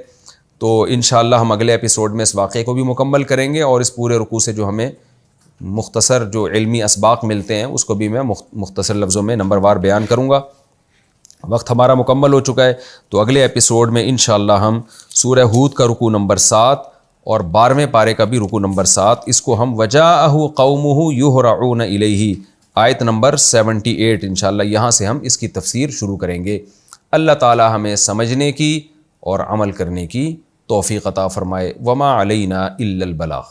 Speaker 1: تو انشاءاللہ ہم اگلے ایپیسوڈ میں اس واقعے کو بھی مکمل کریں گے اور اس پورے رکوع سے جو ہمیں مختصر جو علمی اسباق ملتے ہیں اس کو بھی میں مختصر لفظوں میں نمبر وار بیان کروں گا. وقت ہمارا مکمل ہو چکا ہے، تو اگلے ایپیسوڈ میں انشاءاللہ ہم سورہ ہود کا رکوع نمبر 7 اور 12ویں پارے کا بھی رکوع نمبر 7، اس کو ہم وجاءہ قومہ یہرعون الیہ آیت نمبر 78 انشاءاللہ یہاں سے ہم اس کی تفسیر شروع کریں گے. اللہ تعالی ہمیں سمجھنے کی اور عمل کرنے کی توفیق عطا فرمائے. وما علینا الا البلاغ.